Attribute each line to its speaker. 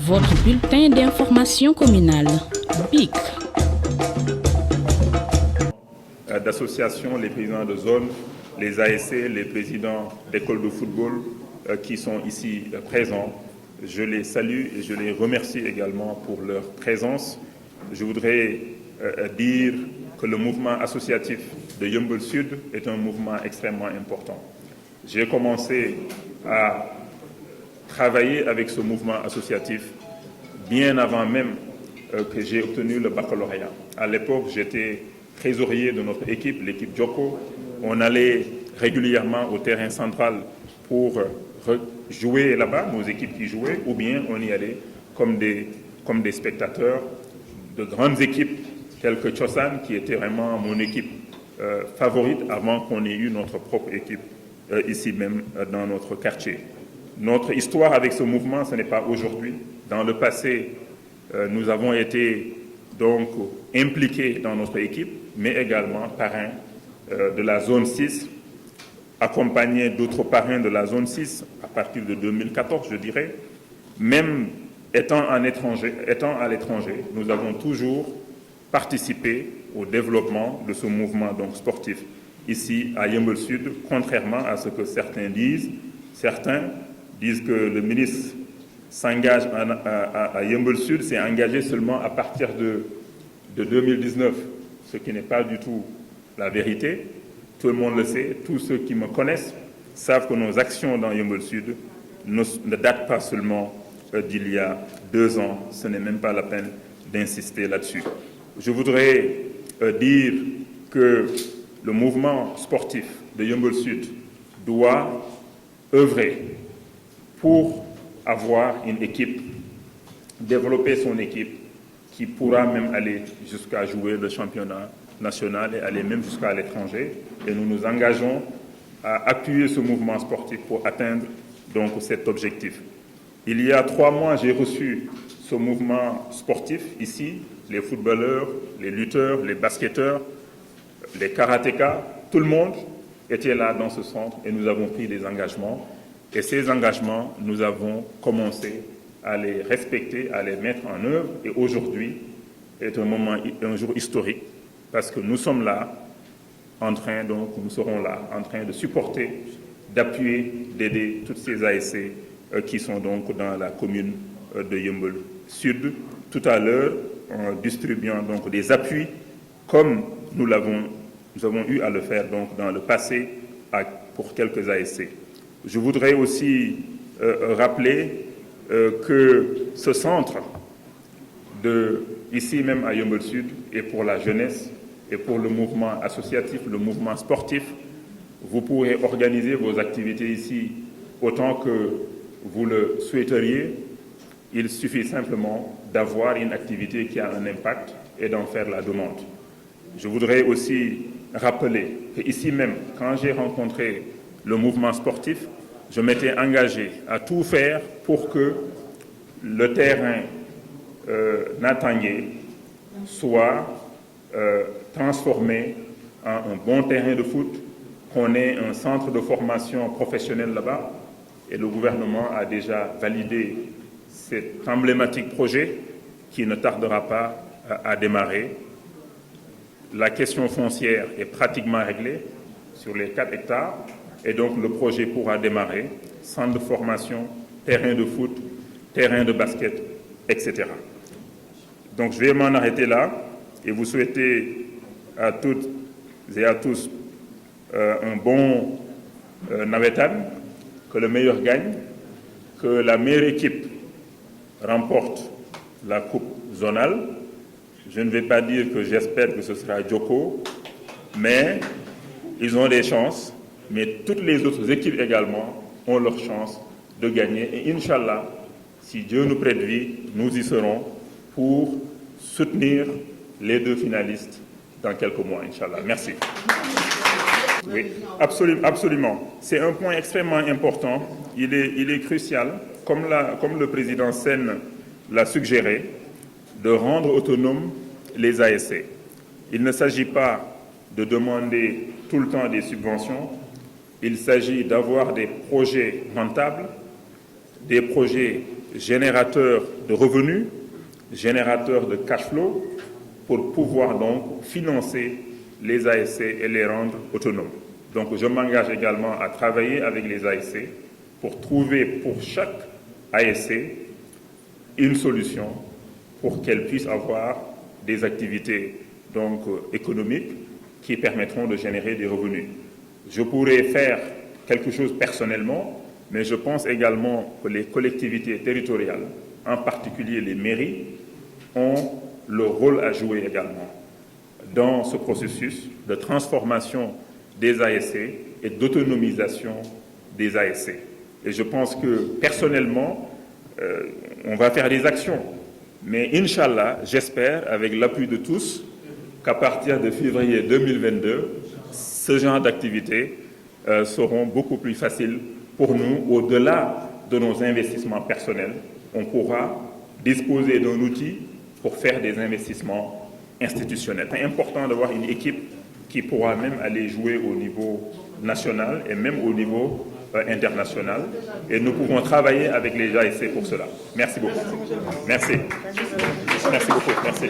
Speaker 1: Votre bulletin d'information communale, BIC.
Speaker 2: D'associations, les présidents de zone, les ASC, les présidents d'écoles de football qui sont ici présents. Je les salue et je les remercie également pour leur présence. Je voudrais dire que le mouvement associatif de Yeumbeul Sud est un mouvement extrêmement important. J'ai commencé à travailler avec ce mouvement associatif bien avant même que j'ai obtenu le baccalauréat. À l'époque, j'étais trésorier de notre équipe, l'équipe Djoko. On allait régulièrement au terrain central pour jouer là-bas, nos équipes qui jouaient, ou bien on y allait comme des spectateurs de grandes équipes telles que Chosan, qui était vraiment mon équipe favorite avant qu'on ait eu notre propre équipe ici même dans notre quartier. Notre histoire avec ce mouvement, ce n'est pas aujourd'hui. Dans le passé, nous avons été donc impliqués dans notre équipe, mais également parrains de la zone 6, accompagnés d'autres parrains de la zone 6 à partir de 2014, je dirais. Même étant à l'étranger, nous avons toujours participé au développement de ce mouvement donc, sportif ici à Yeumbeul Sud, contrairement à ce que certains disent. Certains disent que le ministre s'engage à Yeumbeul Sud, s'est engagé seulement à partir de 2019, ce qui n'est pas du tout la vérité. Tout le monde le sait, tous ceux qui me connaissent savent que nos actions dans Yeumbeul Sud ne datent pas seulement d'il y a 2 ans, ce n'est même pas la peine d'insister là-dessus. Je voudrais dire que le mouvement sportif de Yeumbeul Sud doit œuvrer pour avoir une équipe, développer son équipe qui pourra même aller jusqu'à jouer le championnat national et aller même jusqu'à l'étranger. Et nous nous engageons à appuyer ce mouvement sportif pour atteindre donc cet objectif. Il y a 3 mois, j'ai reçu ce mouvement sportif ici, les footballeurs, les lutteurs, les basketteurs, les karatékas, tout le monde était là dans ce centre et nous avons pris des engagements. Et ces engagements, nous avons commencé à les respecter, à les mettre en œuvre. Et aujourd'hui est un jour historique parce que nous sommes là, nous serons là, en train de supporter, d'appuyer, d'aider toutes ces ASC qui sont donc dans la commune de Yeumbeul Sud. Tout à l'heure, en distribuant donc des appuis, comme nous avons eu à le faire donc dans le passé pour quelques ASC. Je voudrais aussi rappeler que ce centre, ici même à Yeumbeul Sud, est pour la jeunesse et pour le mouvement associatif, le mouvement sportif. Vous pourrez organiser vos activités ici autant que vous le souhaiteriez. Il suffit simplement d'avoir une activité qui a un impact et d'en faire la demande. Je voudrais aussi rappeler qu'ici même, quand j'ai rencontré le mouvement sportif, je m'étais engagé à tout faire pour que le terrain Natanier soit transformé en un bon terrain de foot, qu'on ait un centre de formation professionnelle là-bas. Et le gouvernement a déjà validé cet emblématique projet qui ne tardera pas à démarrer. La question foncière est pratiquement réglée sur les 4 hectares et donc le projet pourra démarrer. Centre de formation, terrain de foot, terrain de basket, etc. Donc je vais m'en arrêter là et vous souhaiter à toutes et à tous un bon navétane, que le meilleur gagne, que la meilleure équipe remporte la coupe zonale. Je ne vais pas dire que j'espère que ce sera Djoko, mais ils ont des chances. Mais toutes les autres équipes également ont leur chance de gagner. Et Inch'Allah, si Dieu nous prête vie, nous y serons pour soutenir les 2 finalistes dans quelques mois, Inch'Allah. Merci. Oui, absolument. C'est un point extrêmement important. Il est crucial, comme le président Sen l'a suggéré, de rendre autonomes les ASC. Il ne s'agit pas de demander tout le temps des subventions. Il s'agit d'avoir des projets rentables, des projets générateur de revenus, générateur de cash flow, pour pouvoir donc financer les ASC et les rendre autonomes. Donc je m'engage également à travailler avec les ASC pour trouver pour chaque ASC une solution pour qu'elles puissent avoir des activités donc, économiques qui permettront de générer des revenus. Je pourrais faire quelque chose personnellement, mais je pense également que les collectivités territoriales, en particulier les mairies, ont leur rôle à jouer également dans ce processus de transformation des ASC et d'autonomisation des ASC. Et je pense que personnellement, on va faire des actions. Mais Inch'Allah, j'espère, avec l'appui de tous, qu'à partir de février 2022, ce genre d'activités seront beaucoup plus faciles pour nous. Au-delà de nos investissements personnels, on pourra disposer d'un outil pour faire des investissements institutionnels. C'est important d'avoir une équipe qui pourra même aller jouer au niveau national et même au niveau international. Et nous pouvons travailler avec les ASC pour cela. Merci beaucoup. Merci. Merci beaucoup. Merci.